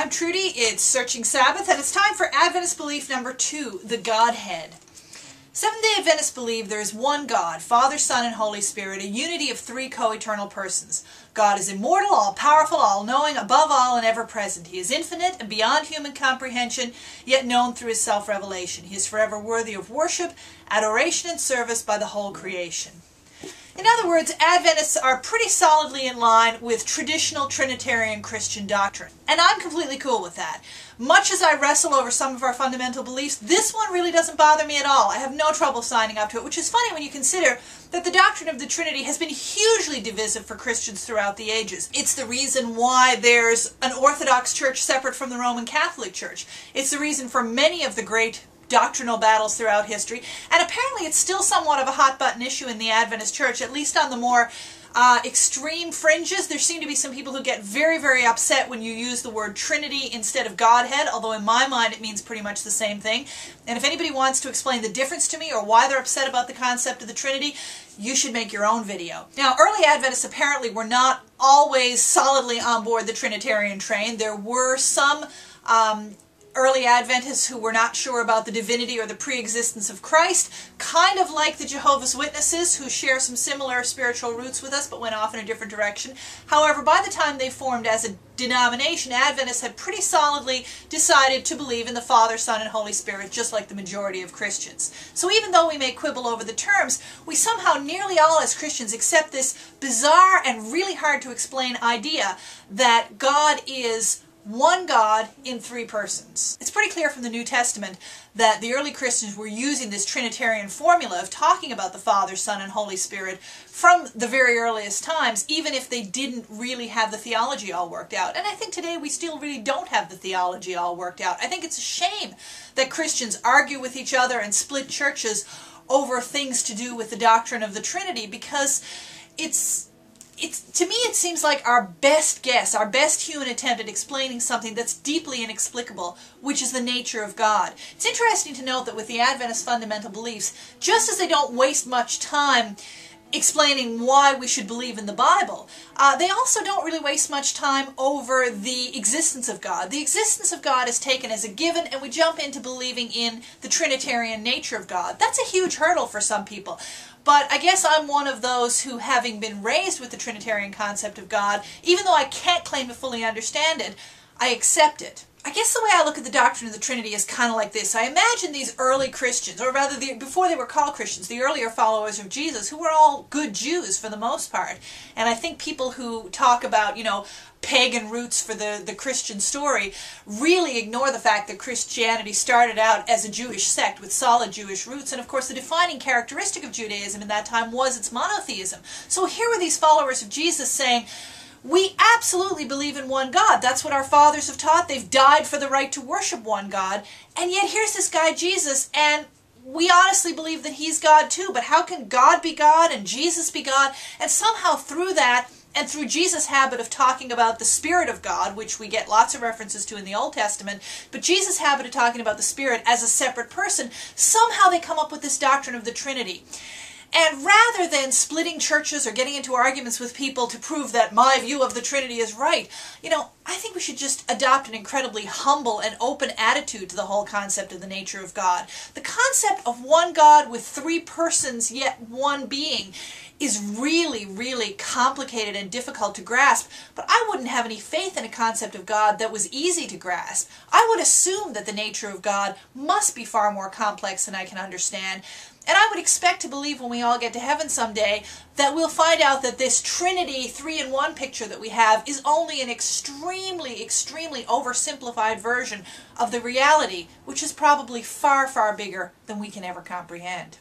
I'm Trudy, it's Searching Sabbath, and it's time for Adventist belief number 2, the Godhead. Seventh-day Adventists believe there is one God, Father, Son, and Holy Spirit, a unity of three co-eternal persons. God is immortal, all-powerful, all-knowing, above all, and ever-present. He is infinite and beyond human comprehension, yet known through his self-revelation. He is forever worthy of worship, adoration, and service by the whole creation. In other words, Adventists are pretty solidly in line with traditional Trinitarian Christian doctrine. And I'm completely cool with that. Much as I wrestle over some of our fundamental beliefs, this one really doesn't bother me at all. I have no trouble signing up to it, which is funny when you consider that the doctrine of the Trinity has been hugely divisive for Christians throughout the ages. It's the reason why there's an Orthodox Church separate from the Roman Catholic Church. It's the reason for many of the great doctrinal battles throughout history, and apparently it's still somewhat of a hot-button issue in the Adventist Church, at least on the more extreme fringes. There seem to be some people who get very, very upset when you use the word Trinity instead of Godhead, although in my mind it means pretty much the same thing. And if anybody wants to explain the difference to me or why they're upset about the concept of the Trinity, you should make your own video. Now, early Adventists apparently were not always solidly on board the Trinitarian train. There were some early Adventists who were not sure about the divinity or the pre-existence of Christ, kind of like the Jehovah's Witnesses, who share some similar spiritual roots with us but went off in a different direction. However, by the time they formed as a denomination, Adventists had pretty solidly decided to believe in the Father, Son, and Holy Spirit, just like the majority of Christians. So even though we may quibble over the terms, we somehow nearly all as Christians accept this bizarre and really hard to explain idea that God is one God in three persons. It's pretty clear from the New Testament that the early Christians were using this Trinitarian formula of talking about the Father, Son, and Holy Spirit from the very earliest times, even if they didn't really have the theology all worked out. And I think today we still really don't have the theology all worked out. I think it's a shame that Christians argue with each other and split churches over things to do with the doctrine of the Trinity, because to me it seems like our best guess, our best human attempt at explaining something that's deeply inexplicable, which is the nature of God. It's interesting to note that with the Adventist fundamental beliefs, just as they don't waste much time explaining why we should believe in the Bible, they also don't really waste much time over the existence of God. The existence of God is taken as a given, and we jump into believing in the Trinitarian nature of God. That's a huge hurdle for some people. But I guess I'm one of those who, having been raised with the Trinitarian concept of God, even though I can't claim to fully understand it, I accept it. I guess the way I look at the doctrine of the Trinity is kind of like this. I imagine these early Christians, or rather before they were called Christians, the earlier followers of Jesus, who were all good Jews for the most part. And I think people who talk about, pagan roots for the Christian story really ignore the fact that Christianity started out as a Jewish sect with solid Jewish roots, and of course the defining characteristic of Judaism in that time was its monotheism. So here were these followers of Jesus saying, we absolutely believe in one God. That's what our fathers have taught. They've died for the right to worship one God. And yet here's this guy Jesus, and we honestly believe that he's God too. But how can God be God and Jesus be God? And somehow through that, and through Jesus' habit of talking about the Spirit of God, which we get lots of references to in the Old Testament, but Jesus' habit of talking about the Spirit as a separate person, somehow they come up with this doctrine of the Trinity. And rather than splitting churches or getting into arguments with people to prove that my view of the Trinity is right, I think we should just adopt an incredibly humble and open attitude to the whole concept of the nature of God. The concept of one God with three persons yet one being is really, really complicated and difficult to grasp, but I wouldn't have any faith in a concept of God that was easy to grasp. I would assume that the nature of God must be far more complex than I can understand. And I would expect to believe when we all get to heaven someday that we'll find out that this Trinity 3-in-1 picture that we have is only an extremely, extremely oversimplified version of the reality, which is probably far, far bigger than we can ever comprehend.